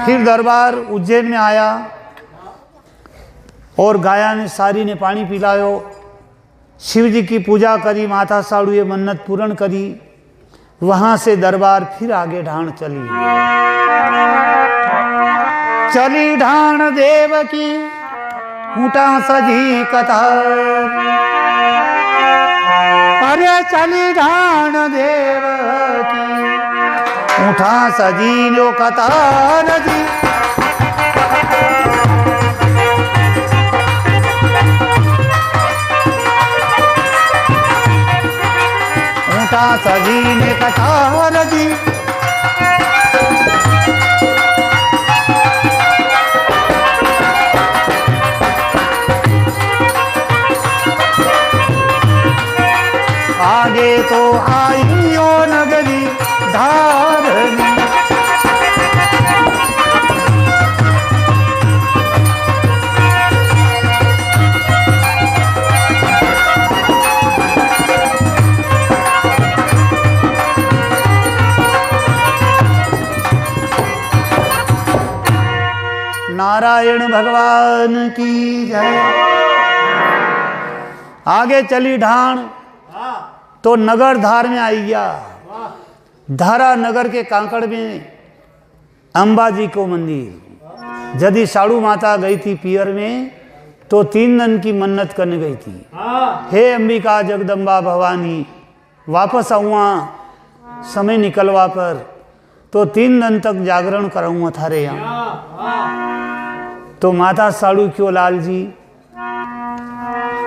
फिर दरबार उज्जैन में आया और गाया ने सारी ने पानी पिलायो। शिव जी की पूजा करी, माता साड़ुए मन्नत पूर्ण करी। वहां से दरबार फिर आगे ढाण चली। चली ढाण देव की ऊँटा सजी कथा। अरे चली ढाण देव की ऊँटा सजी लो कतार जी। ऊँटा सजी ने कतार जी। आगे तो आइयो नगरी धारनी। नारायण भगवान की जय। आगे चली ढाण तो नगर धार में आई गया। धारा नगर के कांकड़ में अंबाजी को मंदिर। यदि साड़ू माता गई थी पियर में तो 3 दिन की मन्नत करने गई थी। हे अंबिका जगदम्बा भवानी, वापस आऊँगा समय निकलवा पर तो 3 दिन तक जागरण कराऊंगा थारे यहाँ। तो माता साड़ू क्यों लाल जी,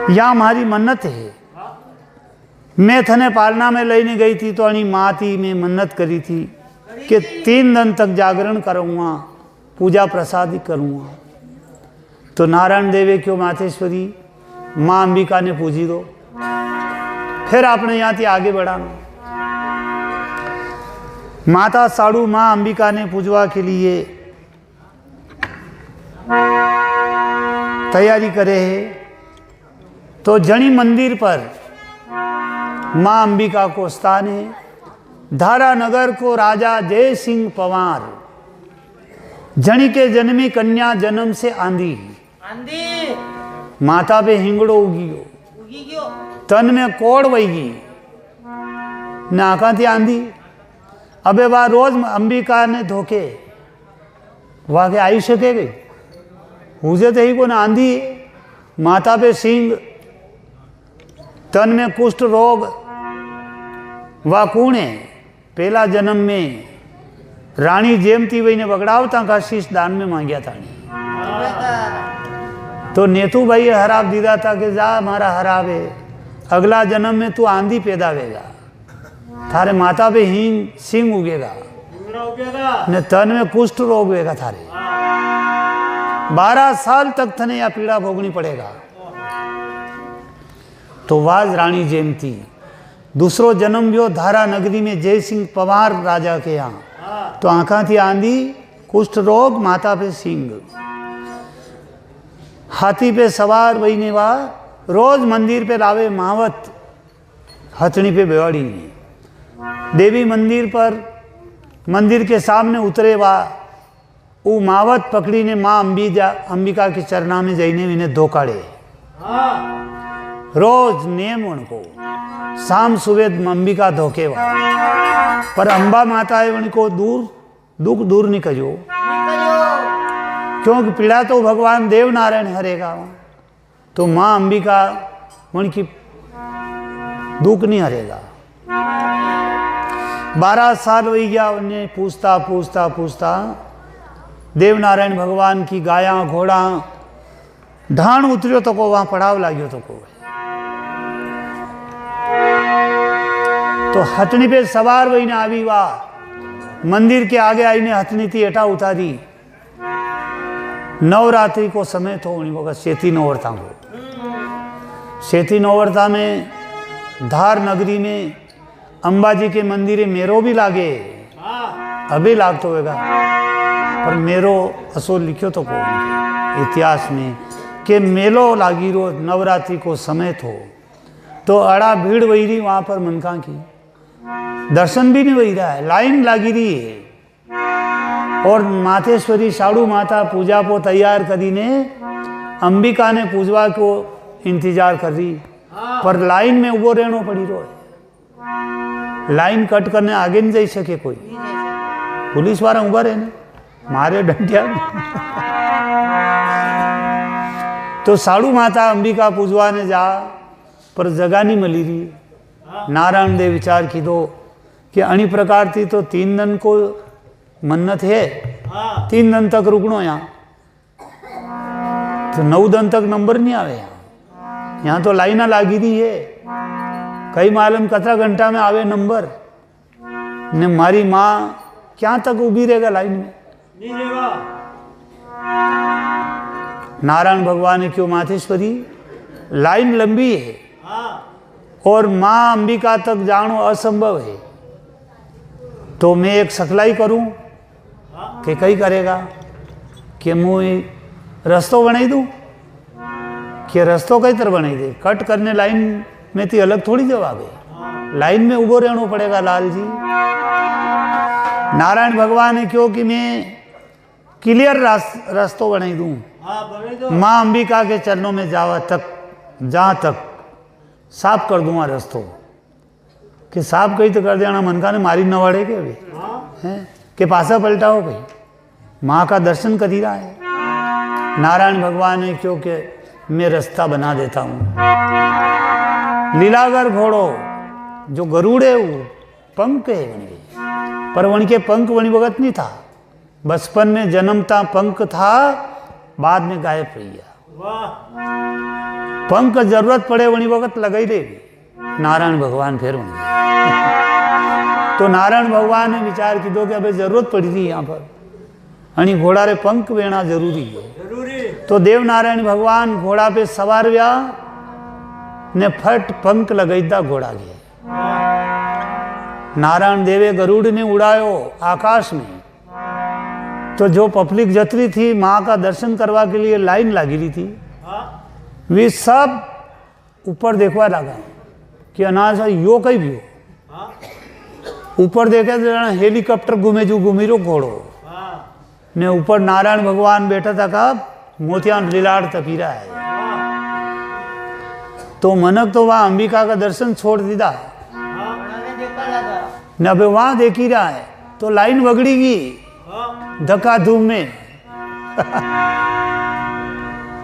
यहाँ हमारी मन्नत है। मैं थने पालना में लेने गई थी तो अणी माती में मन्नत करी थी कि 3 दिन तक जागरण करूँगा, पूजा प्रसाद करूँगा। तो नारायण देवे क्यों मातेश्वरी, माँ अंबिका ने पूजी दो। फिर आपने यहाँ थी आगे बढ़ाना। माता साड़ू माँ अंबिका ने पूजवा के लिए तैयारी करे है। तो जनी मंदिर पर माँ अंबिका को स्थान है। धारा नगर को राजा जय सिंह पवार, जनी के जन्मी कन्या जन्म से आंधी। माता पे हिंगड़ो उगी गयो, तन में कोड़ वही नाका थी आंधी। अबे वह रोज अंबिका ने धोखे वह के आई सके गई हुजे तो ही को ना आंधी। माता पे सिंह, तन में कुष्ठ रोग। वह कौन है? पहला जन्म में रानी जेमती वही ने बगड़ावता का शीश दान में मांगिया था। तो नेतू भाई हराब दीदा था कि जा हमारा हराब है, अगला जन्म में तू आंधी पैदा होगा, थारे माता पे हिंग सिंह उगेगा ने तन में कुष्ठ रोग होगा थारे। 12 साल तक थने या पीड़ा भोगनी पड़ेगा। तो वाज रानी जेमती दूसरो जन्म लियो धारा नगरी में जय सिंह पवार राजा के यहाँ। तो आंखा थी आंधी, कुष्ठ रोग, माता पे सिंह। हाथी पे सवार वही ने वा रोज मंदिर पे लावे मावत, हथनी पे बेवाड़ी ने। देवी मंदिर पर मंदिर के सामने उतरे वा वो मावत पकड़ी ने माँ अंबिका के चरना में जईने इन्हें धोकाड़े। रोज नियम उनको शाम सुबह अंबिका धोखे वा, पर अंबा माता है उनको दुख दूर नहीं करो, क्योंकि पीड़ा तो भगवान देव नारायण हरेगा। तो माँ अंबिका उनकी दुख नहीं हरेगा। 12 साल हो गया उन्हें पूछता पूछता पूछता देव नारायण भगवान की गाया घोड़ा ढाण उतरियो तो को वहां पड़ाव लाग्यो तो को। तो हथनी पे सवार वही ने आवी वाह मंदिर के आगे आई ने हथनी थी हटा उतारी। नवरात्रि को समय तो उन्हीं को सेती नवरता को। सेती नवरता में धार नगरी में अंबाजी के मंदिर मेरो भी लागे, अभी लागतो होगा, पर मेरो असो लिखो तो को इतिहास में कि मेलो लागी रो नवरात्रि को समय थो। तो अड़ा भीड़ वही रही वहां पर मनका की, दर्शन भी नहीं वही रहा है, लाइन लागी रही है। और माथेश्वरी साड़ू माता पूजा को तैयार करीने अंबिका ने पूजवा को इंतजार कर रही, पर लाइन में उबो रहनो पड़ी रो। लाइन कट करने आगे नहीं जा सके कोई, पुलिस वाला उबा रहे मारे डंडिया। तो साड़ू माता अंबिका पूजवा ने जा, पर जगह नहीं मिली रही। नारायण देव विचार की दो कि अणी प्रकार थी तो 3 दिन को मन्नत है, 3 दिन तक रुकनो यहाँ, तो 9 दिन तक नंबर नहीं आवे यहाँ तो लाइना लागी रही है, कई मालूम कतरा घंटा में आवे नंबर ने। मारी माँ क्या तक उभी रहेगा लाइन में, नहीं रहेगा। नारायण भगवान ने क्यों माथेश्वरी लाइन लंबी है और माँ अंबिका तक जानो असंभव है, तो मैं एक सकलाई करूं कि कई करेगा कि मुझे रस्तो बनाई दूं कि रस्तो कई तरह बनाई दे। कट करने लाइन में थी अलग थोड़ी जवाब है, लाइन में उबो रहना पड़ेगा लाल जी। नारायण भगवान ने क्यों कि मैं क्लियर रास्तो बनाई दूं, माँ अंबिका के चरणों में जावा तक, जहाँ तक साफ कर दूंगा रस्तो, कि साफ कही तो कर देना मनका ने मारी न वाड़े के अभी हैं कि पासा पलटाओ भाई, माँ का दर्शन कर ही रहा है। नारायण भगवान ने क्योंकि मैं रास्ता बना देता हूँ। लीलागर घोड़ो जो गरुड़ है वो पंख है वणी, पर वणी के पंख वणी वगत नहीं था, बचपन में जन्मता पंख था, बाद में गायब हो गया। पंख जरूरत पड़े वणी वक्त लगाई देगी नारायण भगवान फिर होंगे। तो नारायण भगवान ने विचार की दो कि अबे जरूरत पड़ी थी यहाँ पर, अणी घोड़ा रे पंख वेना जरूरी है। तो देव नारायण भगवान घोड़ा पे सवार व्या ने फट पंख लगाई दा घोड़ा के। नारायण देवे गरुड़ ने उड़ायो आकाश में, तो जो पब्लिक जतरी थी माँ का दर्शन करवा के लिए लाइन लगी रही थी, वे सब ऊपर देखवा लगा कि अनाज यो कई भी हो। ऊपर देखे तो हेलीकॉप्टर घूमे जो घूमी रो घोड़ो ने, ऊपर नारायण भगवान बैठा था का मोतियान लीलाड़ तपीरा है। तो मनक तो वहां अंबिका का दर्शन छोड़ दीदा न, अबे वहां देख ही रहा है तो लाइन बगड़ीगी धक्का धूम में।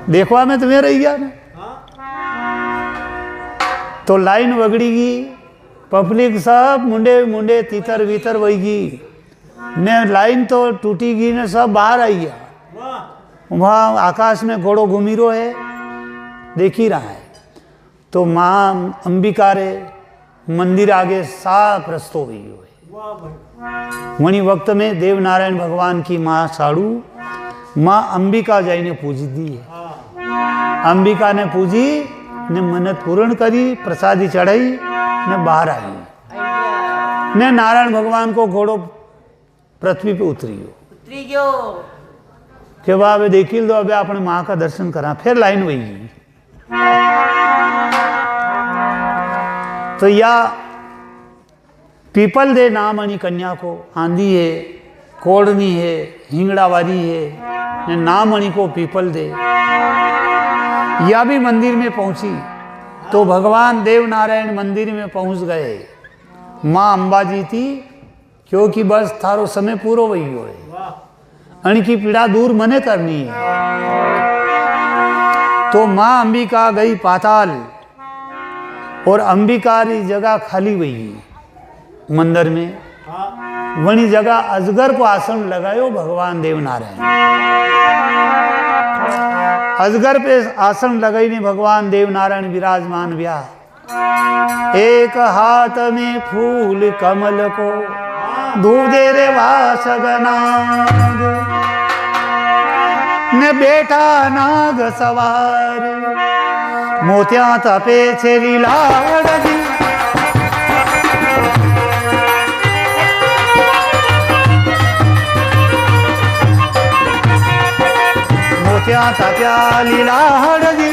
देखवा में तुम्हें रही गया ना, तो लाइन बगड़ीगी, पब्लिक सब मुंडे मुंडे तीतर भीतर वहीगी ने, लाइन तो टूटीगी ने, सब बाहर आई गया। वहाँ आकाश में घोड़ो घूमी रो है, देख ही रहा है। तो माँ अंबिका रे मंदिर आगे साफ रस्तो हुई है। वही वक्त में देव नारायण भगवान की माँ साड़ू माँ अंबिका जाइने पूजी दी है। अंबिका ने पूजी ने मन्नत पूर्ण करी, प्रसादी चढ़ाई ने बाहर आई ने, नारायण भगवान को घोड़ो पृथ्वी पे उतरी गयो के बाद देखी दो अबे अपने माँ का दर्शन करा, फिर लाइन हुई। तो या पीपल दे नाम अनी कन्या को, आंधी है, कोड़नी है, हिंगड़ावारी है, नाम अनी को पीपल दे। या भी मंदिर में पहुंची तो भगवान देव नारायण मंदिर में पहुंच गए। माँ अंबाजी थी क्योंकि बस थारो समय पूरो वही हो, अण की पीड़ा दूर मने करनी है। तो माँ अंबिका गई पाताल और अंबिका की जगह खाली हुई मंदिर में, वही जगह अजगर को आसन लगायो भगवान देव नारायण। अजगर पे आसन लगाई ने भगवान देव नारायण विराजमान व्या। एक हाथ में फूल कमल को धूप दे रे वासगनाग ने, बेटा नाग सवार मोतिया तपे छे लीलाड़ दी। मोतिया तप्या लीलाड़ दी।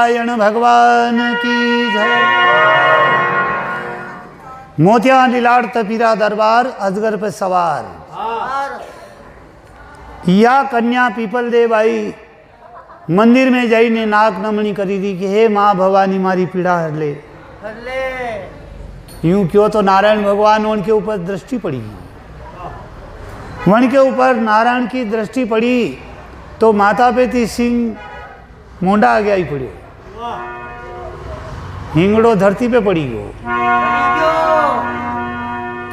नारायण भगवान की जय। मोतिया लीलाड़ तपीरा दरबार अजगर पे सवार। या कन्या पीपल दे भाई मंदिर में जाइने नाक नमणी करी दी कि हे माँ भवानी मारी पीड़ा हर ले। यूं क्यों तो नारायण भगवान उनके ऊपर दृष्टि पड़ी, वन के ऊपर नारायण की दृष्टि पड़ी तो माता पे सिंह मोंडा आ गया ही पड़े, हिंगड़ो धरती पे पड़ी गयो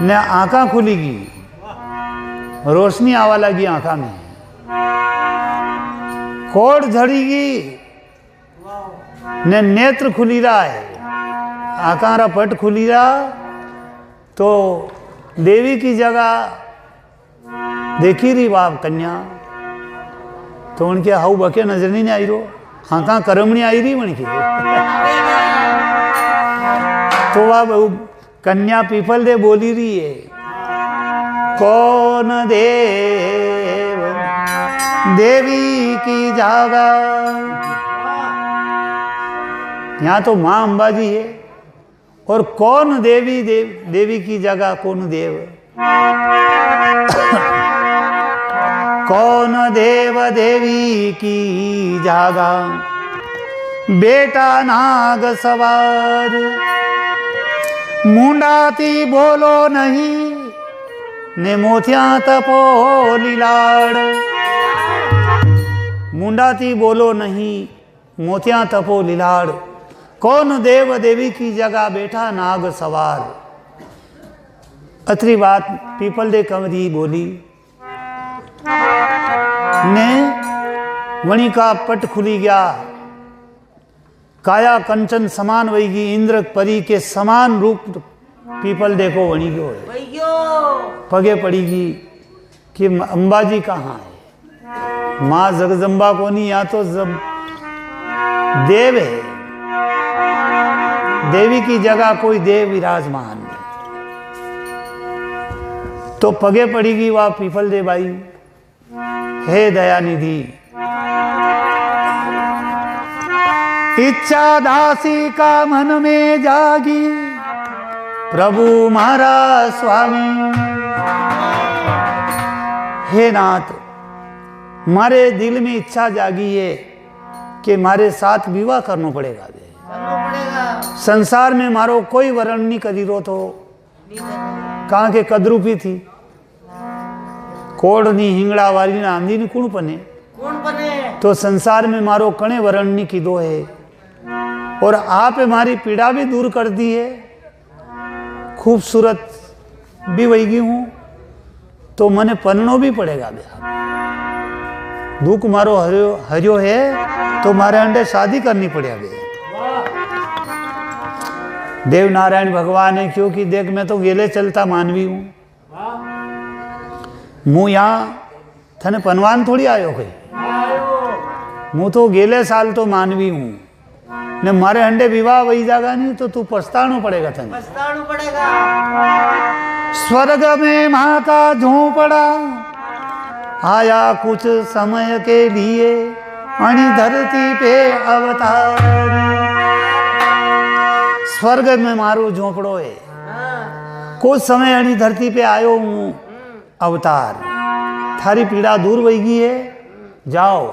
ने आंखा खुलीगी, रोशनी आवा लगी आंखा में, कोड़ झड़ीगी ने नेत्र खुली रहा है, आंखा रा पट खुली रहा तो देवी की जगह देखी रही बाप कन्या तो उनके हाउ बके नजर नहीं आई रो, आंखा करम नहीं आई रही उनकी। तो वह कन्या पीपल दे बोली रही है, कौन देव देवी की जागा। यहाँ तो माँ अंबाजी है और कौन देवी देवी की जगह कौन देव। कौन देव देवी की जागा, बेटा नाग सवार। मुंडाती बोलो नहीं ने मोतिया तपो लीलाड़। मुंडाती बोलो नहीं मोतिया तपो लीलाड़। कौन देव देवी की जगह बेटा नाग सवार। अतरी बात पीपल दे कंवरी बोली ने वणी का पट खुली गया, काया कंचन समान वहीगी, इंद्र परी के समान रूप पीपल देखो वणी गयो है। पगे पड़ीगी कि अंबाजी कहाँ है, माँ जगदम्बा को नहीं, या तो जब देव है, देवी की जगह कोई देव विराजमान है। तो पगे पड़ीगी वह पीपल दे भाई, हे दयानिधि इच्छा दासी का मन में जागी, प्रभु मारा स्वामी। हे नाथ, मारे दिल में इच्छा जागी है कि मारे साथ विवाह करना पड़ेगा। संसार में मारो कोई वरण नहीं करी रो तो कहाँ के कदरूपी थी, कोड़ नी हिंगड़ा वाली ना आंधी नी कौन पने, तो संसार में मारो कणे वरण नहीं की दो है। और आप हमारी पीड़ा भी दूर कर दी है, खूबसूरत भी वही हूं तो मने पननो भी पड़ेगा। दुख मारो हरियो है तो मारे अंडे शादी करनी पड़ेगा। देव नारायण भगवान है, क्योंकि देख मैं तो गेले चलता मानवी हूं, मुँह यहाँ थने पनवान थोड़ी आयो कहीं, मुँह तो गेले साल तो मानवी हूं ने मारे अंडे विवाह वही जागा नहीं तो तू पछताना पड़ेगा, थने पछताना पड़ेगा। स्वर्ग में माँ का झोंपड़ा आया कुछ समय के लिए, अणी धरती पे अवतार। स्वर्ग में मारो झोंपड़ो है, कुछ समय अणी धरती पे आयो हूं अवतार। थारी पीड़ा दूर वही है, जाओ।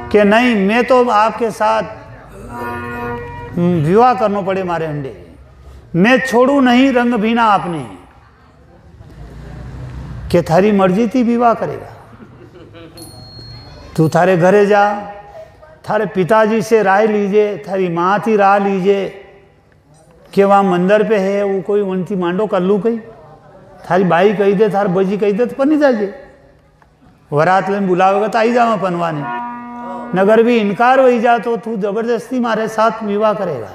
कि नहीं मैं तो आपके साथ विवाह करना पड़े मारे अंडे, मैं छोड़ू नहीं रंग भीना आपने। कि थारी मर्जी थी विवाह करेगा, तू थारे घरे जा, थारे पिताजी से राय लीजिए, थारी माँ थी राह लीजिए कि वहाँ मंदिर पे है वो कोई उनकी मांडो कर लू कहीं, थारी बाई कही दे, थार बजी कही दे तो पनी जाइए, वरात लेने बुलावेगा तो आई जावा पनवाने। नगर भी इनकार हो जा तो तू जबरदस्ती मारे साथ विवाह करेगा।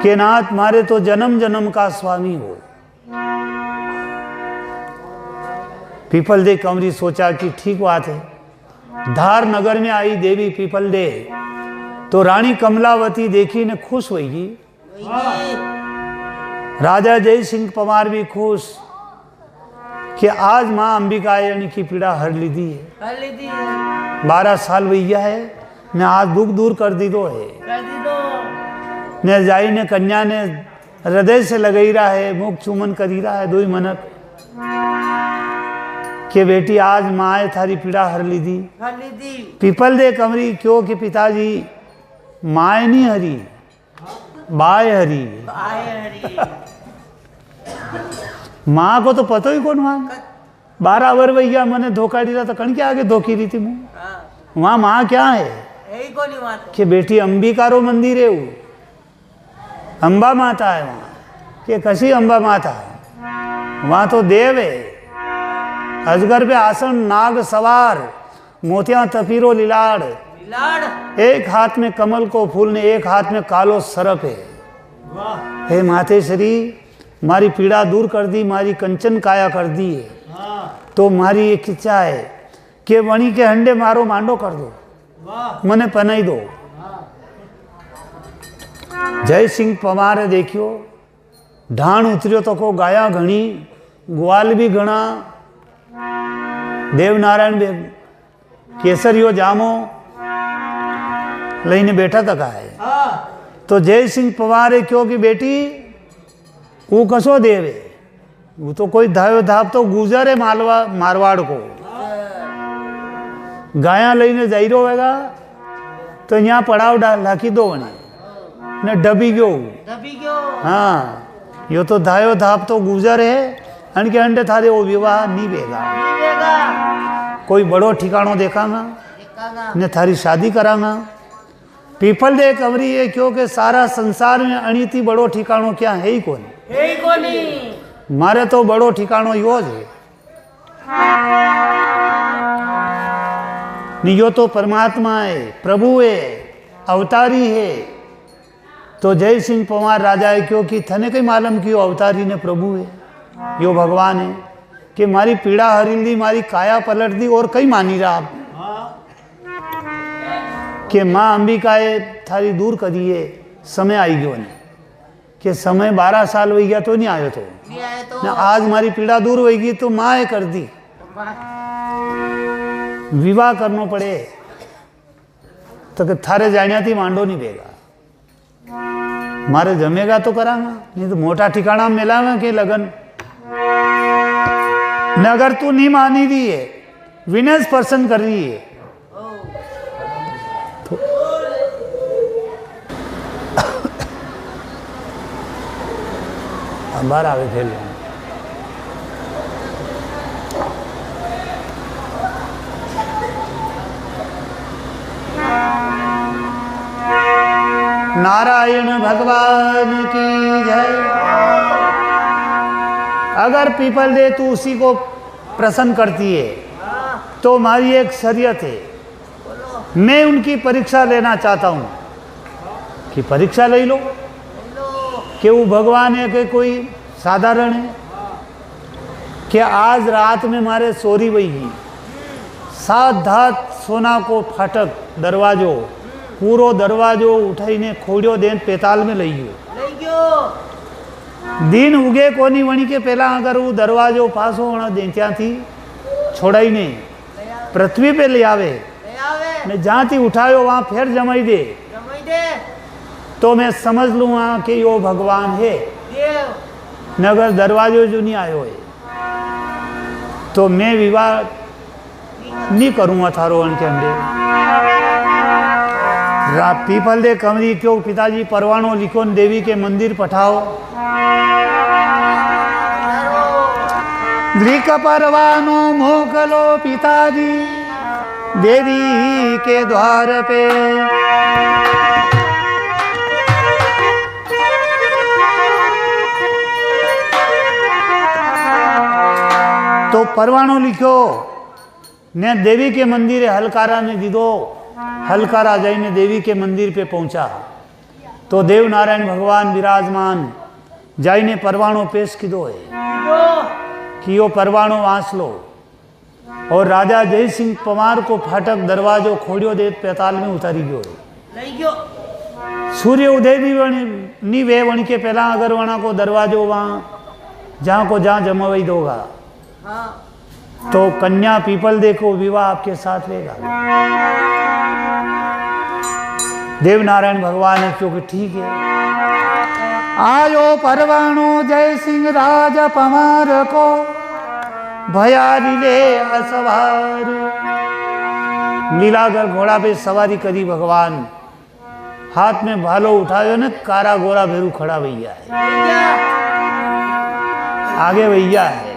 के नाथ मारे तो जन्म जन्म का स्वामी हो। पीपल दे कंवरी सोचा कि ठीक बात है। धार नगर में आई देवी पीपल दे तो रानी कमलावती देखी ने खुश हुई। राजा जय सिंह पवार भी खुश कि आज माँ अंबिका यानी की पीड़ा हर ली दी है। 12 साल भैया है ने आज दुख दूर कर दी दो है ने जाई ने कन्या ने हृदय से लगई रहा है, मुख चुमन करी रहा है दुई मनक के बेटी आज माए थारी पीड़ा हर ली दी। पीपल दे कमरी क्यों कि पिताजी माए नहीं हरी बाय हरी। माँ को तो पता ही कौन वहां 12 वर भैया मैंने धोखा दी रहा था कण के आगे धोखी रही थी मुँह। वहां माँ क्या है कि बेटी अंबिका रो मंदिर है वो अंबा माता है वहां कि कसी अंबा माता वहां तो देव है अजगर पे आसन नाग सवार मोतिया तपीरो लिलाड़ एक हाथ में कमल को फूल ने एक हाथ में कालो सरप है। हे मातेश्वरी मारी पीड़ा दूर कर दी मारी कंचन काया कर दी है तो मारी एक इच्छा है कि वणी के हंडे मारो मांडो कर दो मने पनाई दो। जय सिंह पवार देखियो ढाण उतरियो तो को गाया घणी ग्वाल भी घना देवनारायण केसरियो जामो लईने बैठा तक है तो जय सिंह पवार है क्योंकि बेटी वो कसो देव है वो तो कोई धायो धाप तो गुजर है मारवाड़ को गाया लईने जाई रो होगा तो यहाँ पड़ाव डाल लाखी दो ने डबी गयो। हाँ यो तो धायो धाप तो गुजर है अन के अंडे थारे वो विवाह नहीं बेगा कोई बड़ो ठिकानो देखागा ने थारी शादी करागा। पीपल दे कमरी है क्योंकि सारा संसार में अणिति बड़ो ठिकानो क्या है ही कोनी मारे तो बड़ो ठिकानो यो है यो तो परमात्मा है प्रभु है अवतारी है। तो जय सिंह पवार राजा है क्योंकि थने कई मालूम कि अवतारी ने प्रभु है यो भगवान है कि मारी पीड़ा हरिल दी मारी काया पलट दी और कई मानी रहा आप कि माँ अंबिकाए थारी दूर करी है समय आई गयो ने कि समय 12 साल हो गया तो नहीं आयो तो ना आज मारी पीड़ा दूर होगी तो माँ है कर दी विवाह करनो पड़े तो कि थारे जानिया थी मांडो नहीं बेगा मारे जमेगा तो करांगा नहीं तो मोटा ठिकाना मिलागा के लगन न अगर तू नहीं मानी रही है विनेश पर्सन कर रही है तो बाहर आवे खेल नारायण भगवान की जय। अगर पीपल दे तू उसी को प्रसन्न करती है तो हमारी एक शरीयत है मैं उनकी परीक्षा लेना चाहता हूँ कि परीक्षा ले लो कि वो भगवान है कि कोई साधारण है कि आज रात में मारे सोरी बही 7 धात सोना को फाटक दरवाजो पूरो दरवाजो उठाईने खोड़ियो देन पेताल में लई गयो दिन उगे कोनी वणी के पहला अगर वो दरवाजो पास होना दे त्या थी छोड़ाई नहीं पृथ्वी पे ले आवे ने जहाँ थी उठायो वहाँ फिर जमाई दे तो मैं समझ लूँगा कि यो भगवान है नगर दरवाजो जो नहीं आयो है तो मैं विवाह नहीं करूँगा थारो के अंडे। पीपल दे कमरी क्यों पिताजी परवानो लिखो देवी के मंदिर पठाओ लिख परवानो मोकलो पिताजी देवी के द्वार पे तो परवानो लिखो ने देवी के मंदिर हलकारा ने दीदो हलकारा जाइने देवी के मंदिर पे पहुंचा तो देव नारायण भगवान विराजमान जाइने परवाणो पेश किदो है कि यो परवाणो वांस लो और राजा जय सिंह पवार को फाटक दरवाजो खोड़ियो दे पेताल में उतारी गयो सूर्य उदय भी नहीं वे वणी के पहला अगर वणा को दरवाजो वहाँ जहाँ को जहाँ जमावई दोगा तो कन्या पीपल दे को विवाह आपके साथ लेगा देवनारायण भगवान ने क्योंकि ठीक है, आयो परवाणो जय सिंह राज पमार को भयारी ले असवार। लीलागर घोड़ा पे सवारी करी भगवान, हाथ में भालो उठायो ने कारा गोरा भेरू खड़ा भैया है, आगे भैया है,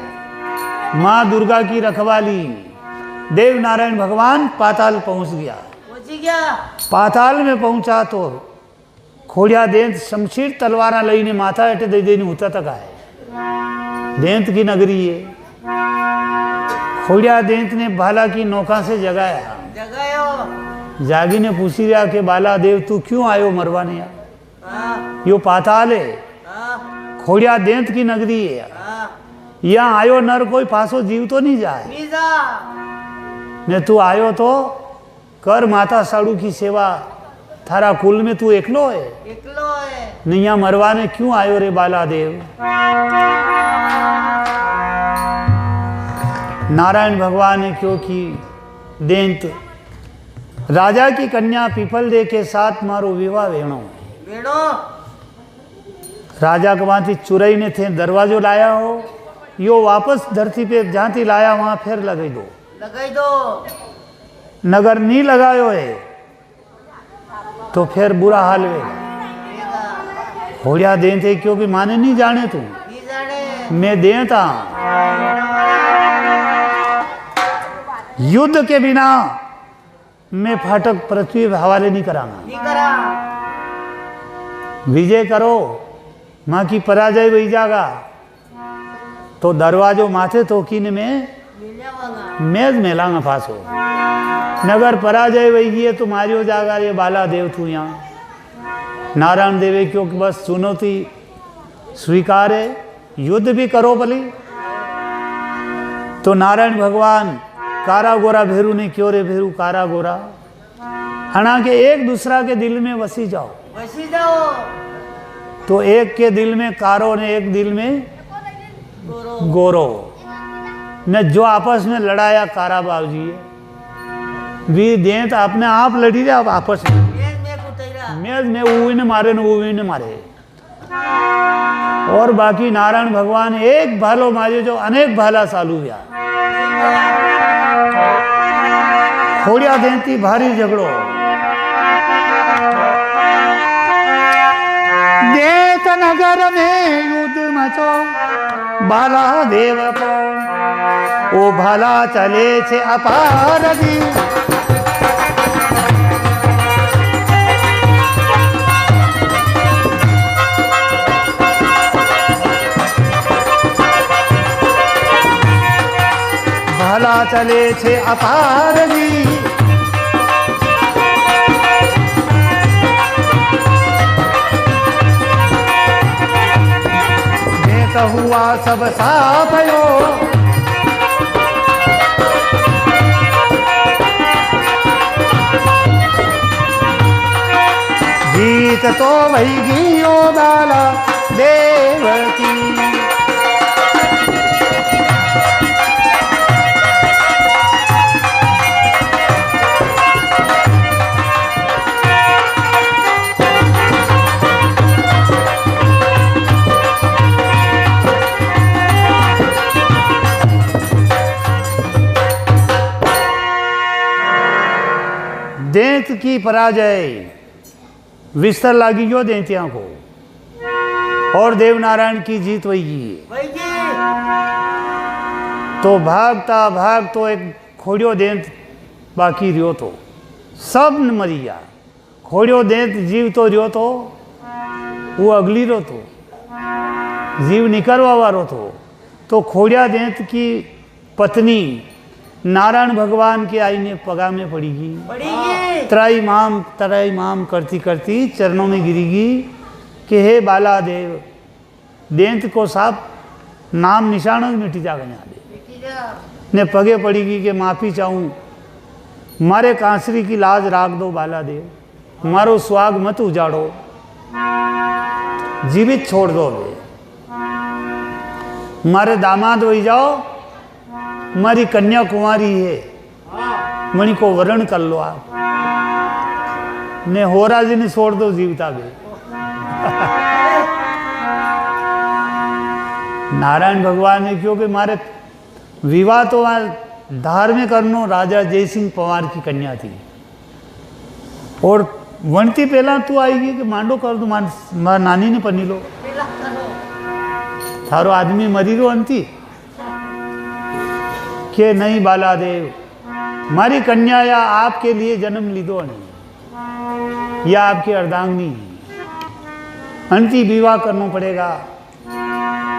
माँ दुर्गा की रखवाली। देवनारायण भगवान पाताल पहुंच गया। पाताल में पहुंचा तो खोड़िया देंत शमशीर तलवारा लईने माथा हेठे दई देने उतर तक आए। देंत की नगरी है। खोड़िया देंत ने बाला की नौका से जगाया। जागी ने पूछी रहा कि बाला देव तू क्यों आयो मरवाने यार, यो पाताल है, खोड़िया देंत की नगरी है, यहाँ आयो नर कोई पासो जीव तो नहीं जाए, ने तू आयो तो कर माता साड़ू की सेवा, थारा कुल में तू एकलो है, नहीं यहाँ मरवाने क्यों आयो रे बाला देव। नारायण भगवान ने क्यों की देंत राजा की कन्या पीपल दे के साथ मारो विवाह वेणो। राजा के वहां चुरई ने थे दरवाजो लाया हो, यो वापस धरती पे जहां थी लाया वहां फिर लगाई दो। नगर नहीं लगायो है तो फिर बुरा हाल वे। होड़िया दे थे क्योंकि माने नहीं जाने तू, मैं देता युद्ध के बिना मैं फाटक पृथ्वी हवाले नहीं करांगा। विजय करो, माँ की पराजय वही जागा तो दरवाजो माथे तो किन में मेज मेलांगा फासो। नगर पराजय वही गई है तो मारियो जागा ये बाला देव तू यहाँ। नारायण देवे क्योंकि बस चुनौती स्वीकार है, युद्ध भी करो भली। तो नारायण भगवान कारा गोरा भेरू ने क्यों रे भेरू कारा गोरा, हना के एक दूसरा के दिल में वसी जाओ। तो एक के दिल में कारो ने एक दिल में गोरो ने जो आपस में लड़ाया कारा बाबूजी भी दें तो अपने आप लड़ी रहे आपस में, मेज में वो ने मारे न वो ने मारे। और बाकी नारायण भगवान एक भालो मारे जो अनेक भाला चालू हुआ। खोड़िया देती भारी झगड़ो, देत नगर में युद्ध मचो बाला देव को, ओ भाला चले छे अपार दी। भाला चले छे अपार दी, देख हुआ सब साफयो, जीत तो वही गियो बाला देव की। देंत की पराजय विस्तर लागी गयो देंतिया को, और देवनारायण की जीत वही तो भागता भाग तो एक खोड़ियो देंत बाकी रियो तो सब मरी गया। खोड़ियो देंत जीव तो रियो तो वो अगली रो तो जीव निकलवा वारो तो खोड़िया देंत की पत्नी नारायण भगवान के आईने पगा में पड़ीगी। त्राई माम करती करती चरणों में गिरीगी कि हे बाला देव, देंत को साफ नाम निशान मिटी जागा ने पगे पड़ीगी कि माफी चाहूँ, मारे कांसरी की लाज राख दो बाला देव, मारो स्वाग मत उजाड़ो, जीवित छोड़ दो, मारे दामाद हो जाओ, मारी कन्या कुमारी है, मणि को वरण कर लो आप। ने होरा जी ने छोड़ दो जीवता बे। नारायण भगवान ने क्यों कि मारे विवाह तो धार्मिक करनो राजा जयसिंह पवार की कन्या थी और वनती पहला तू आएगी कि मांडो कर दो मार नानी ने पनी लो थारो आदमी मरी रो अंती के नहीं बालादेव मारी कन्या या आपके लिए जन्म लीधो नहीं या आपकी अर्धांगनी अंती विवाह करना पड़ेगा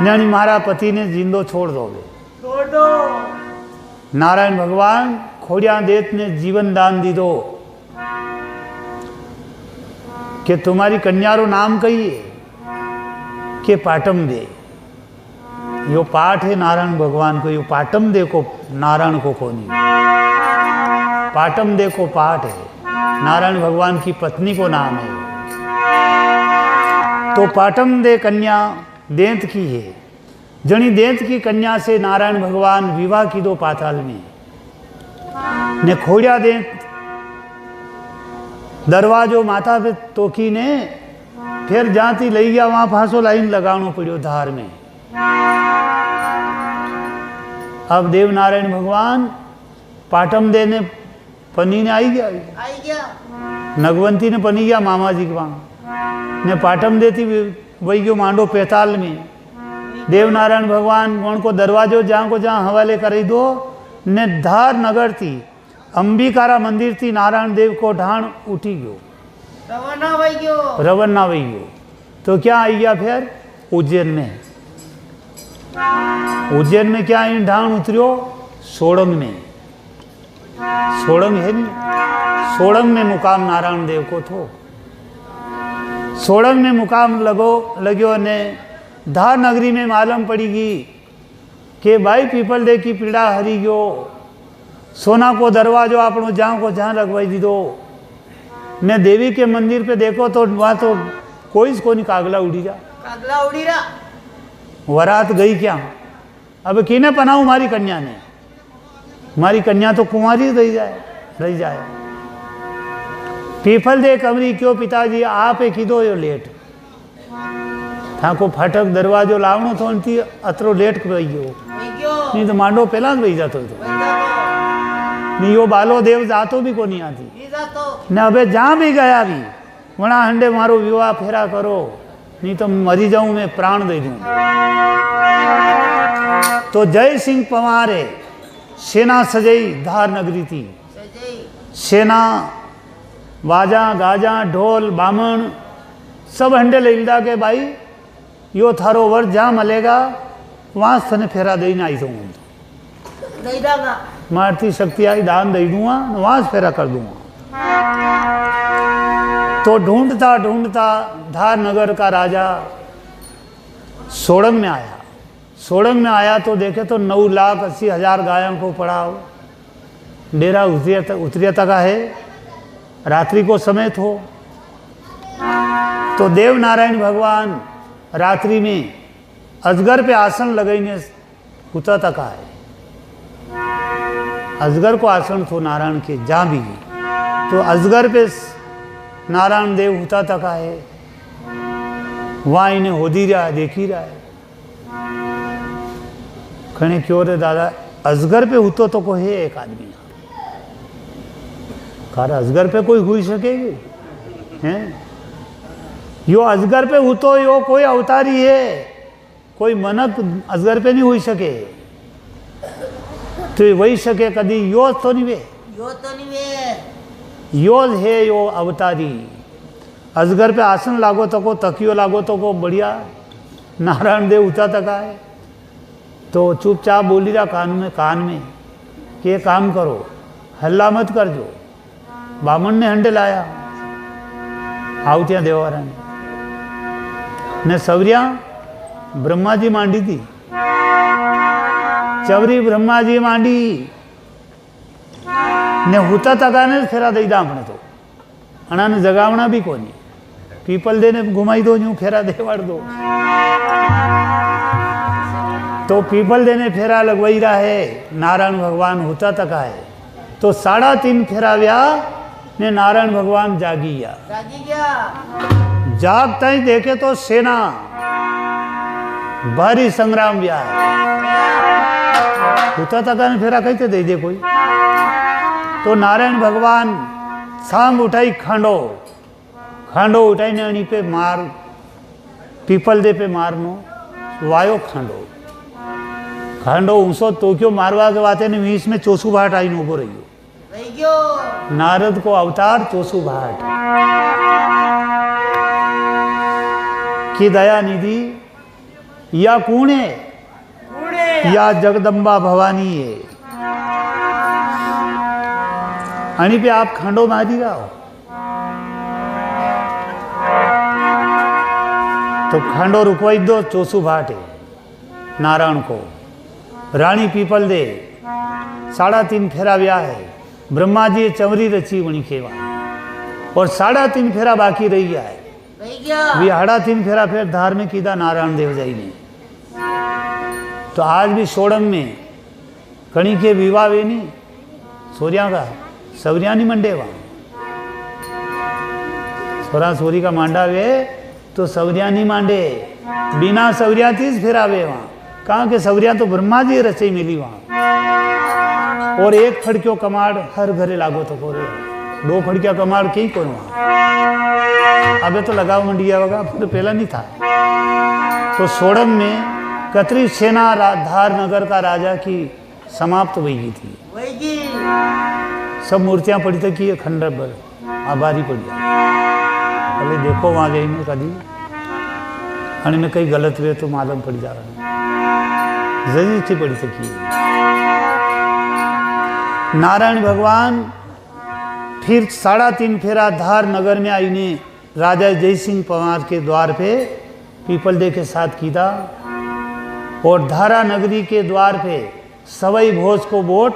नहीं मारा पति ने जिंदो छोड़ दोगे छोड़ दो। नारायण भगवान खोड़िया देत ने जीवन दान दी दो कि तुम्हारी कन्या रो नाम कहिए कि पाटम दे। यो पाठ है नारायण भगवान को, यो पाटम दे को नारायण को कोनी पाटम दे को पाठ है नारायण भगवान की पत्नी को नाम है। तो पाटम दे कन्या देंत की है जनी देंत की कन्या से नारायण भगवान विवाह की दो पाताल में ने खोड़िया देंत दरवाजो माथा पे तोकी ने फिर जाती लई गया वहां फांसो लाइन लगानो पड़ियो धार में। अब देव नारायण भगवान पाटम दे ने पनी ने आई गया नगवंती ने पनी गया मामा जी के वहां ने पाटम देती वही गयो मांडो पैताल में। देव नारायण भगवान कौन को दरवाजो जहाँ को जहाँ हवाले कर दो ने धार नगर थी अंबिकारा मंदिर थी नारायण देव को ढाण उठी गयो रवन्ना वही गयो। तो क्या आई गया फिर उज्जैन में। उज्जैन में क्या इन ढाण उतरियो सोड़ंग में। सोड़ंग है नहीं सोड़ंग में मुकाम नारायण देव को थो। सोड़ंग में मुकाम लग्यो ने धार नगरी में मालूम पड़ेगी कि भाई पीपल दे की पीड़ा हरी गयो सोना को दरवाजो आपनो जहाँ को जहाँ लगवाई दी दो ने देवी के मंदिर पे देखो तो वहाँ तो कोई को नहीं कागला उड़ी जा वरात गई क्या। अब किने पनाऊ मारी कन्या ने मारी कन्या तो कुंवारी रही जाए। पीपल दे कमरी क्यों पिताजी आप कीधो यो लेट था को फाटक दरवाजो लावनो थो थी अतरो लेट वही गयो नहीं तो मांडो पहला वही जातो नहीं यो बालो देव जातो भी को नहीं आती ने अबे जहाँ भी गया भी वणा हंडे मारो विवाह फेरा करो नहीं तो मरी जाऊं मैं प्राण दे दूं। तो जय सिंह पवारे सेना सजई धार नगरी थी सेना बाजा गाजा ढोल बामण सब हंडे ले के भाई यो थारो वर जहाँ मलेगा वहाँ थने फेरा दे आई तो मारती शक्ति आई दान दे दूंगा वहाँ से फेरा कर दूंगा। तो ढूंढता ढूंढता धार नगर का राजा सोड़ंग में आया। सोड़ंग में आया तो देखे तो 9,80,000 गायों को पड़ा हो डेरा उतरिया तक है रात्रि को समय हो। तो देव नारायण भगवान रात्रि में अजगर पे आसन लगाईने उता तक आए। अजगर को आसन थो नारायण के जहाँ भी तो अजगर पे नारायण देव उता तक आए वहाँ इन्हें होदी रहा देखी रहा है खने क्यों रे दादा अजगर पे उतो तो को है एक आदमी कार अजगर पे कोई हुई सकेगी हैं यो अजगर पे उतो यो कोई अवतारी है कोई मनक अजगर पे नहीं हुई सके तो वही सके कदी यो तो नहीं वे यो है यो अवतारी अजगर पे आसन लागो तो को तकियो लागो तो को बढ़िया नारायण देव उता तक आए तो चुपचाप बोली रहा कान में कि ये काम करो हल्ला मत कर जो बामण ने हंडे लाया आवतिया देवारा ने सवरिया ब्रह्मा जी मांडी थी चवरी ब्रह्मा जी मांडी ने हुता तका ने फेरा दई दा अपने तो अणा ने जगावना भी कोनी पीपल दे ने घुमाई दो यूं फेरा देवाड़ दो तो पीपल दे ने फेरा लगवाई रहा है नारायण भगवान हुता तका है तो 3.5 फेरा व्या ने नारायण भगवान जागी गया। जागता ही देखे तो सेना भारी संग्राम व्याह होता तका ने फेरा कहते दे दे कोई। तो नारायण भगवान सांग उठाई खांडो उठाई ने अणी पे मार पीपल दे पे मारनो वायो खांडो ऊंसो तो क्यों मारवा के वाते ने 20 में चोसू भाट आई उभो रहियो। नारद को अवतार चोसू भाट की दया निधि या कूणे या जगदम्बा भवानी है। अणी पे आप खांडो मारी रहो तो खांडो रुकवाई दो। चोसू भाट है नारायण को रानी पीपल दे 3.5 फेरा व्या है। ब्रह्मा जी चवरी रची वणी खेवा और 3.5 फेरा बाकी रही गया है। भी 3.5 फेरा फिर धार में कीधा नारायण देव जाई ने। तो आज भी सोड़म में कणी के विवाह वे नहीं सोरिया का सवरिया नहीं मंडे वहां सोरा सोरी का मांडा वे तो सवरिया नहीं मांडे बिना सवरिया थी फेरा वे वहां। कहा के सवरिया तो ब्रह्मा जी रचई मिली वहां। और एक फड़क्यो कमाड़ हर घरे लागो तो कोरे 2 फड़किया कमाड़ कहीं को वहां। अबे तो लगाव मंडिया होगा तो पहला नहीं था। तो सोड़म में कतरी सेना धार नगर का राजा की समाप्त हुई गई थी। सब मूर्तियां पड़ी तक की खंडर पर आभारी पड़ी। अरे देखो वहां गई मैं कभी अने में कई गलत हुए तो मालूम पड़ जा रहा जरूर थी पड़ी सकी। नारायण भगवान फिर 3.5 फेरा धार नगर में आई ने राजा जय सिंह पंवार के द्वार पे पीपल दे के साथ कीधा। और धारा नगरी के द्वार पे सवई भोज को बोट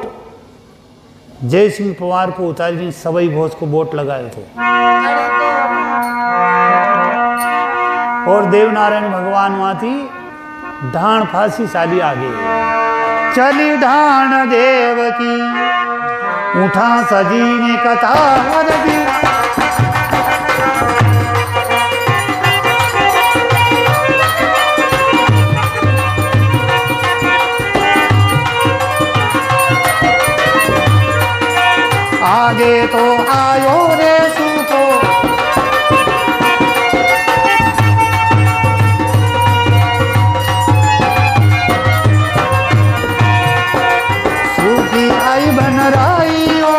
जय सिंह पंवार को उतारी सवई भोज को बोट लगाए थे। और देवनारायण भगवान वहां थी ढाण फांसी साली आगे चली ढाण देव की उठा सजी ने कथा दी। आगे तो आयो रे सूको सूखी आई बन रही हो।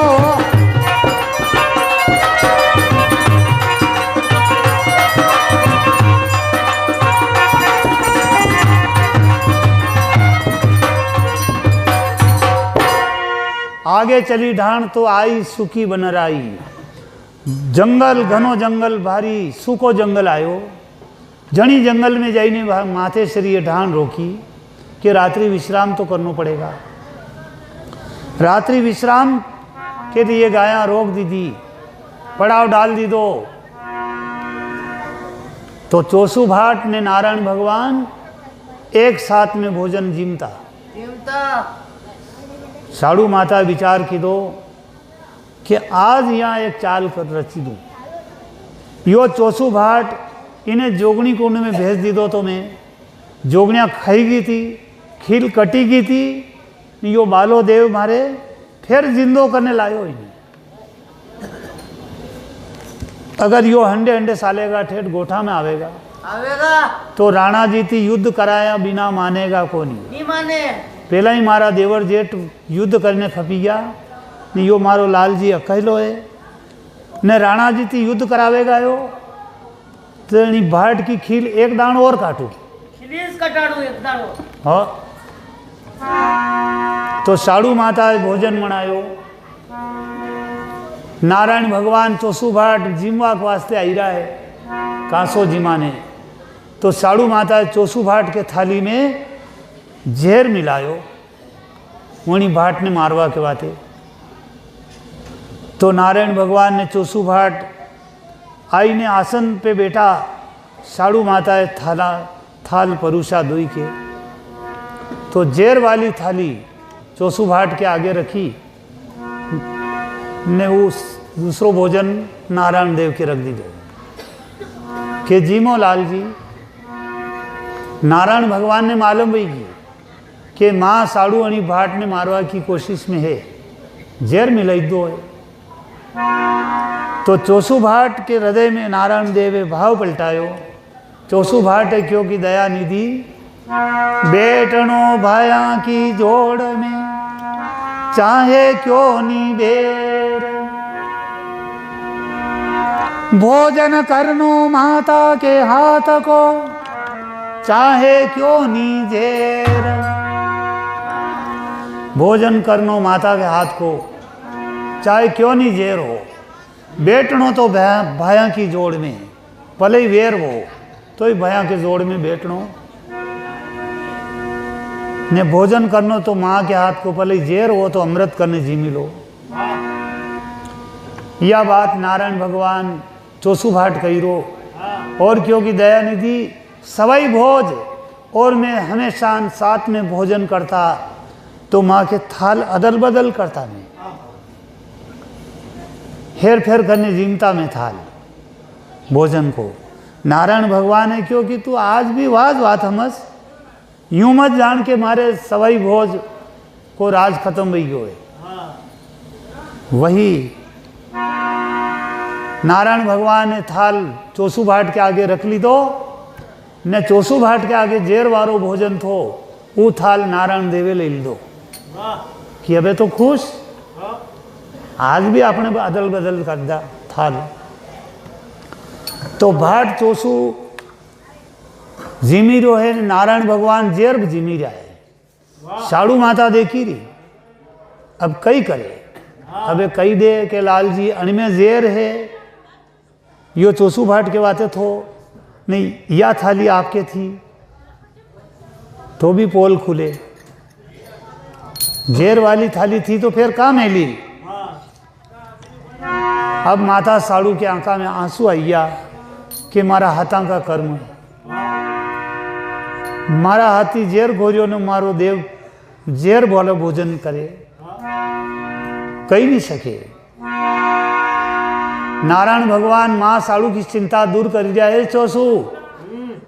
आगे चली ढाण तो आई सुखी बनराई। जंगल घनो जंगल भारी सूखो जंगल आयो। जनी जंगल में जाइने माथे श्री ढाण रोकी कि रात्रि विश्राम तो करना पड़ेगा। रात्रि विश्राम के लिए गाया रोक दीदी पड़ाव डाल दी दो। तो चोसू भाट ने नारायण भगवान एक साथ में भोजन जिमता। साड़ू माता विचार की दो कि आज यहाँ एक चाल कर रची दूँ। यो चोसू भाट इन्हें जोगनी कुंड में भेज दी दो। तो मैं जोगनियाँ खाई गई थी खील कटी गई थी। यो बालो देव मारे फिर जिंदो करने लायो इन्हें। अगर यो हंडे हंडे सालेगा ठेठ गोठा में आवेगा तो राणा जी थी युद्ध कराया बिना मानेगा को नहीं माने। पहला ही मारा देवर जेठ युद्ध करने खपी गया ने यो मारो लाल जी अकेलो है ने राणा जी थी युद्ध करावेगा यो तो भाट की खील एक दाणो और काटू हाँ। तो साड़ू माता भोजन बनायो। नारायण भगवान चोसू भाट जिमवा के वास्ते आई रहा है कांसो जिमा ने। तो साड़ू माता चोसू भाट के थाली में जहर मिलायो वणी भाट ने मारवा के वाते। तो नारायण भगवान ने चोसू भाट आई ने आसन पे बैठा। साड़ू माता थाल परूसा दुई के तो जहर वाली थाली चोसू भाट के आगे रखी ने उस दूसरो भोजन नारायण देव के रख दीधो के जीमो लाल जी नारायण भगवान ने मालूम हुई कि माँ साड़ू अणी भाट ने मारवा की कोशिश में है, जहर मिलाई दो है। तो चोसू भाट के हृदय में नारायण देव भाव पलटायो। चोसू भाट है क्योंकि दया निधि बेटनो भाया की जोड़ में चाहे क्यों नी बेर, भोजन करनो माता के हाथ को चाहे क्यों नी जेर। भोजन करनो माता के हाथ को चाहे क्यों नी जेर हो। बैठनो तो भाया की जोड़ में भले ही वेर हो तो ही भाया के जोड़ में बैठनो ने भोजन करनो तो माँ के हाथ को भले ही जेर हो तो अमृत करने जी मिलो। यह बात नारायण भगवान चोसू भाट कही रो। और क्योंकि दयानिधि सवाई भोज और मैं हमेशा साथ में भोजन करता तो माँ के थाल अदल बदल करता मैं हेर फेर करने जीमता में थाल भोजन को। नारायण भगवान है क्योंकि तू आज भी वाज बात हमस यूं मत जान के मारे सवाई भोज को राज खत्म हो गयो है। वही नारायण भगवान ने थाल चोसू भाट के आगे रख ली दो ने चोसू भाट के आगे जेर वारो भोजन थो वो थाल नारायण देवे ले ली दो कि अबे तो खुश आज भी आपने अदल बदल कर दिया थाल। तो भाट चोसू जिमी रो है नारायण भगवान जेर जिमी रहा है। साड़ू माता देखी रही अब कई करे अबे कई दे के लाल जी अणमें जेर है यो चोसू भाट के बातें थो नहीं या थाली आपके थी तो भी पोल खुले। जेर वाली थाली थी तो फिर कहाँ मेली। अब माता साड़ू के आंखा में आंसू आइया कि मारा हाथा का कर्म मारा हाथी जेर घोरियो ने मारो देव जेर बोलो भोजन करे कही नहीं सके। नारायण भगवान माँ साड़ू की चिंता दूर कर जाए। चोसू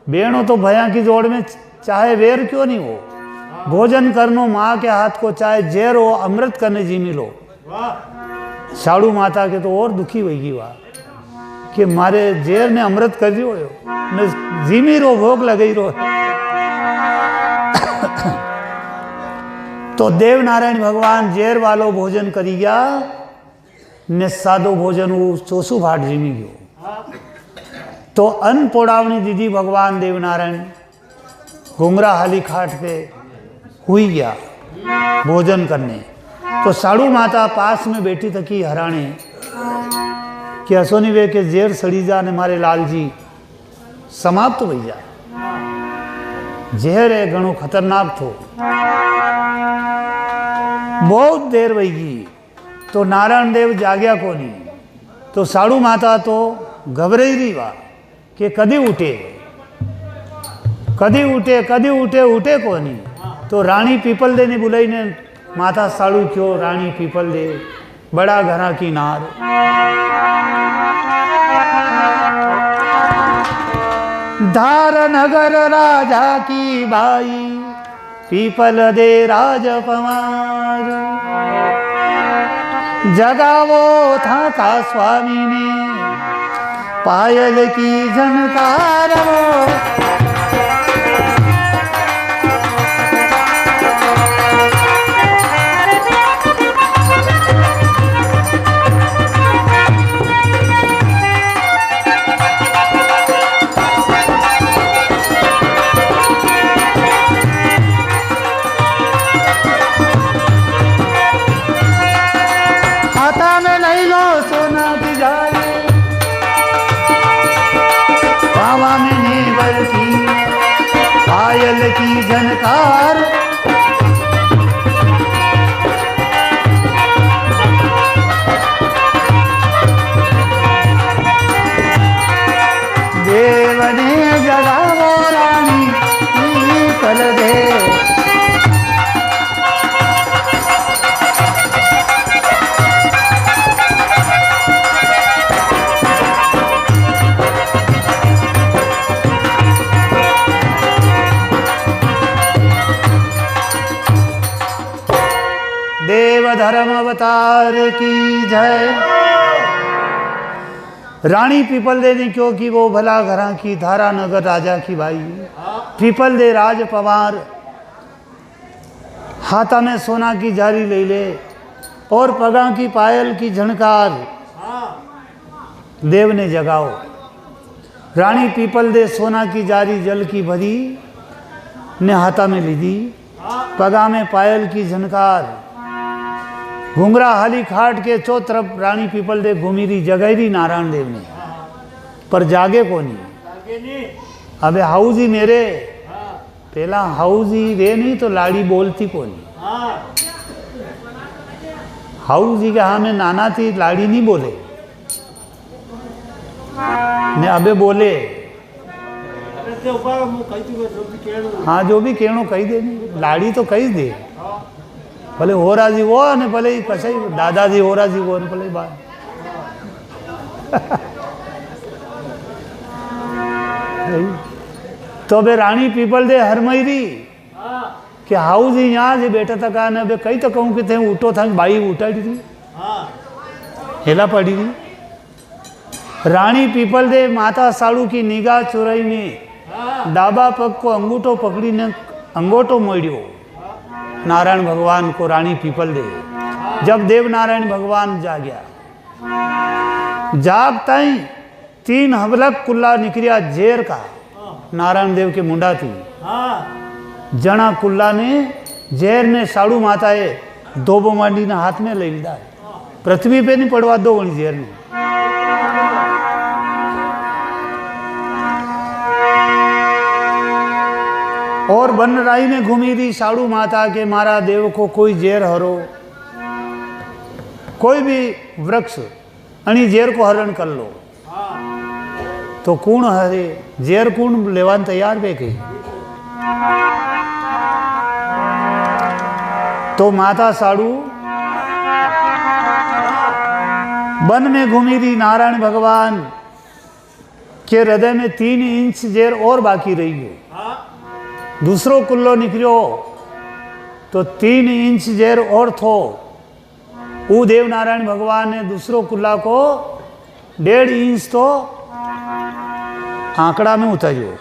बेणो तो भया की जोड़ में चाहे वेर क्यों नहीं हो भोजन करनो माँ के हाथ को चाहे जेर हो अमृत करने जी मिलो। साड़ू माता के तो और दुखी होगी वाह कि मारे जेर ने अमृत कर दियो ने जीमी रो भोग लगई रो। तो देव नारायण भगवान जेर वालो भोजन करी गया ने सादो भोजन वो चोसू भाट जीमी गयो। तो अन्न पोड़ावनी दीदी भगवान देव नारायण घुंगरा हाली खाट पे हुई गया भोजन करने। तो साड़ू माता पास में बैठी थकी हराने कि असोनी वे के जेर सड़ी जा ने मारे लाल जी समाप्त हो जा। जहर है घणो खतरनाक थो। बहुत देर वही तो नारायण देव जाग्या कोनी। तो साड़ू माता तो घबराई रही वा कि कदी उठे कदी उठे कदी उठे उठे कोनी। तो रानी पीपल दे ने बुलाई ने माता साड़ू क्यों रानी पीपल दे बड़ा घरा की नार। धार नगर राजा की बाई पीपल दे राजपवार। जगावो था का स्वामी ने पायल की झनकार। पायल की झनकार। देव ने जगावो रानी पीपल दे। धर्म अवतार की जय। रानी पीपल दे ने क्योंकि वो भला घरा की धारा नगर राजा की भाई। पीपल दे राज पवार हाथा में सोना की जारी ले ले और पगा की पायल की झणकार देव ने जगाओ। रानी पीपल दे सोना की जारी जल की भरी ने हाथा में ली दी। पगा में पायल की झनकार घुंगरा हाली खाट के चो तरफ रानी पीपल दे घूमी रही जगैरी नारायण देव ने पर जागे को नहीं। अबे हाउजी मेरे पहला हाउजी वे नहीं तो लाड़ी बोलती को नहीं। हाउजी के हाँ में नाना थी लाड़ी नहीं बोले ने अबे बोले हाँ जो भी कहणो कही दे लाड़ी तो कही दे भले हो राजी वो ने भले कसाई दादाजी हो राजी वो ने भले बात तो बे रानी पीपल दे हरमईरी कि हाउ जी यहाँ जे बैठा था कहा ने कई तो कहूँ कि थे उठो था बाई उठाड़ी थी हेला पड़ी थी। रानी पीपल दे माता साड़ू की निगाह चुराई में डाबा पग को अंगूठो पकड़ी ने अंगूठो मोड़ियो नारायण भगवान को रानी पीपल दे। जब देव नारायण भगवान जाग्या जागता ही 3 हबलक कुल्ला निकलिया जेर का नारायण देव के मुंडा थी। जना कुल्ला ने जेर ने साड़ू माताए धोबो मांडी ने हाथ में ले लीधा पृथ्वी पे नहीं पड़वा दो वनी जेर ने। और बन राई में घूमी थी साड़ू माता के मारा देव को कोई जेर हरो कोई भी वृक्ष अणी जेर को हरण कर लो तो कौन हरे जेर कौन लेवान तैयार बे कही। तो माता साड़ू वन में घूमी थी नारायण भगवान के हृदय में 3 इंच जेर और बाकी रही है। दूसरो कुल्लो निकलो तो 3 इंच जेर और थो वो देव नारायण भगवान ने दूसरो कुल्ला को 1.5 इंच तो आंकड़ा में उतारियो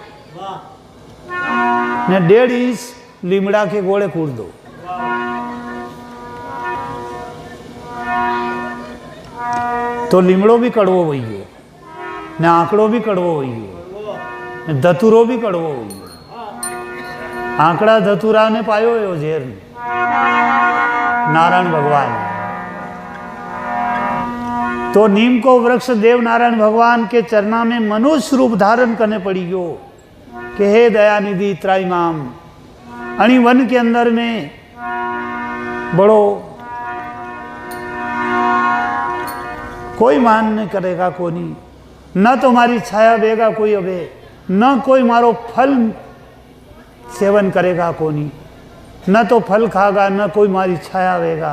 ने 1.5 इंच लीमड़ा के गोले कूद दो। तो लीमड़ो भी कड़वो वही है ने आंकड़ो भी कड़वो वही है ने धतुरो भी कड़वो वही है। आंकड़ा धतुरा ने पायो यो जेर नारायण भगवान। तो नीम को वृक्ष देव नारायण भगवान के चरणा में मनुष्य रूप धारण करने पड़ी गयो कि हे दयानिधि त्राईमाम। अणी वन के अंदर में बड़ो कोई मान नहीं करेगा कोनी न तो हमारी छाया बेगा कोई अबे न कोई मारो फल सेवन करेगा कोनी न तो फल खागा न कोई मारी छाया वेगा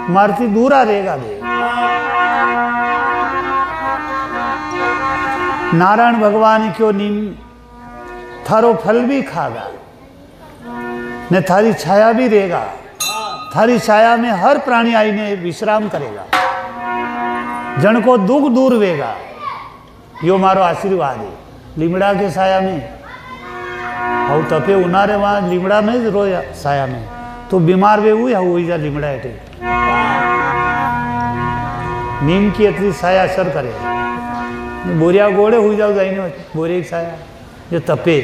मारती दूरा रहेगा बे। नारायण भगवान क्यों नीम थारो फल भी खागा ने थारी छाया भी रहेगा। थारी छाया में हर प्राणी आईने विश्राम करेगा जन को दुख दूर वेगा यो मारो आशीर्वाद है। लीमड़ा के साया में और तपे उनारे वहाँ लीमड़ा में रोया साया में तो बीमार वे हुई हुई जा लीमड़ा हेठे नीम की इतनी साया असर करे। बोरिया गोड़े हुई जाओ जाइने बोरे की साया जो तपे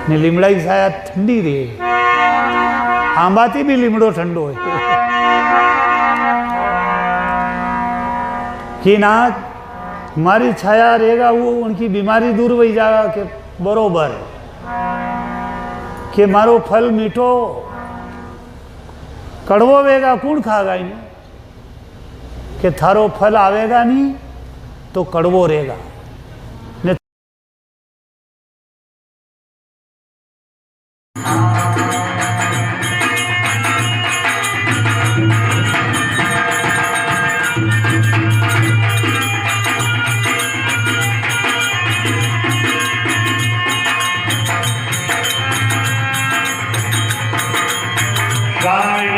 ने लीमड़ा की साया ठंडी रहे। आंबाती भी लीमड़ो ठंडो है कि ना हमारी छाया रहेगा वो उनकी बीमारी दूर हो जाएगा कि बरोबर कि मारो फल मीठो कड़वो वेगा कौन खागा इन्हें कि थारो फल आवेगा नहीं तो कड़वो रहेगा। Bye.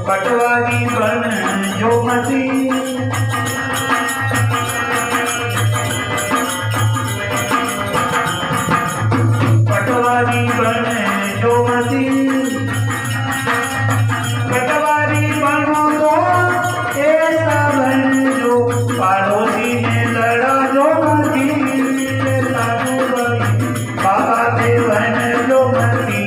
पटवारी बन जो मती, पटवारी बन जो मती, पटवारी बनो तो ऐसा बन जो पड़ोसी ने लड़ा जो मती, साधु भाई बाबा के बन जो मती।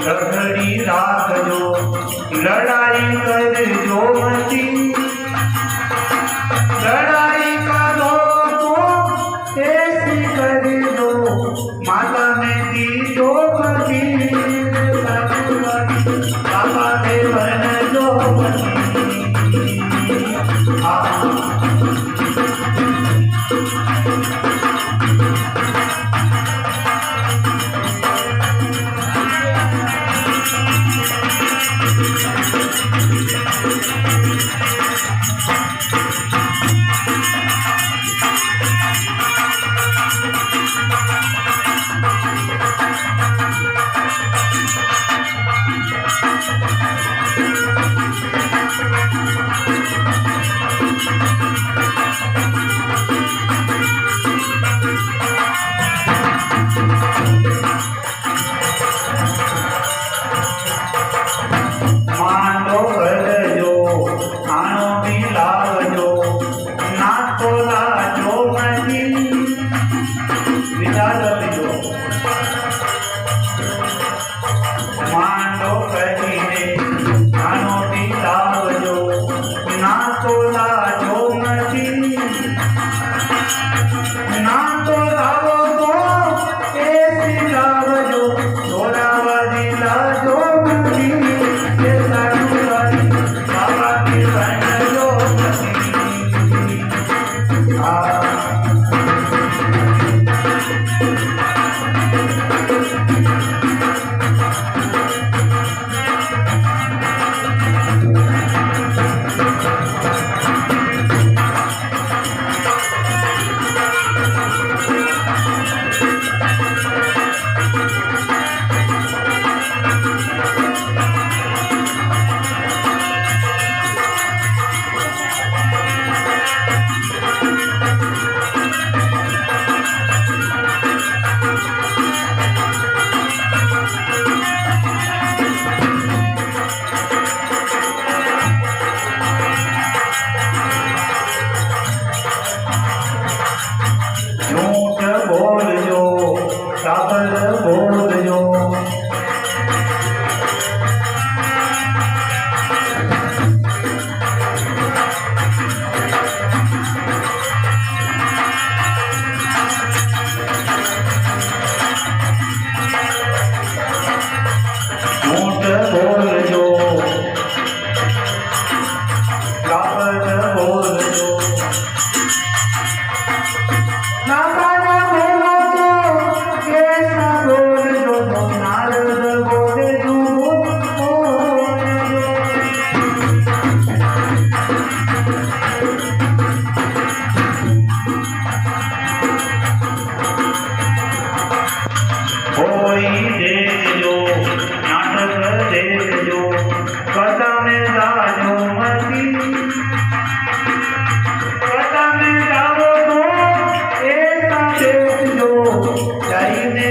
लकड़ी राख जो लड़ाई कर जो मची, लड़ाई करो तो ऐसी कर दो माता में दी जो मची, बाबा के बन जो मची।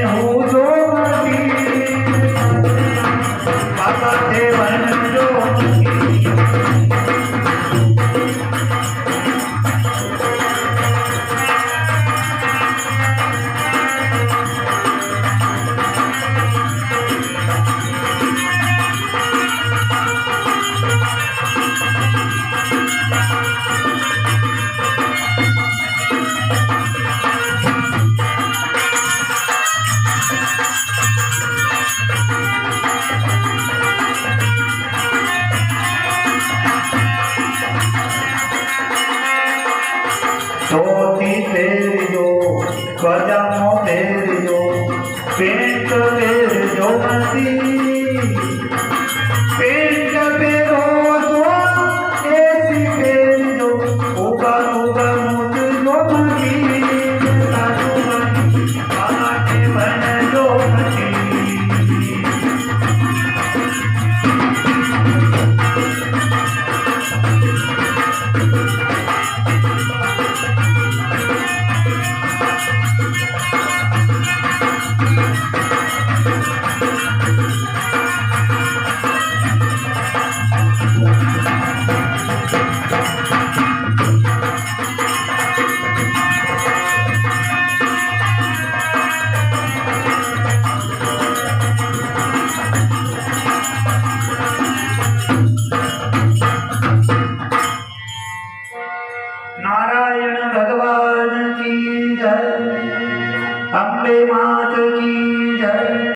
हूँ जो बाबा देवन जो धोती पहरियो पजामो पहरियो पेंट पहरियो मती पेंट पहरो तो ऐसी पहरियो ऊपर ऊपर मुझ जो मती साधु बनी आटे बन जो मती नारायण भगवान की जय, अम्बे मात की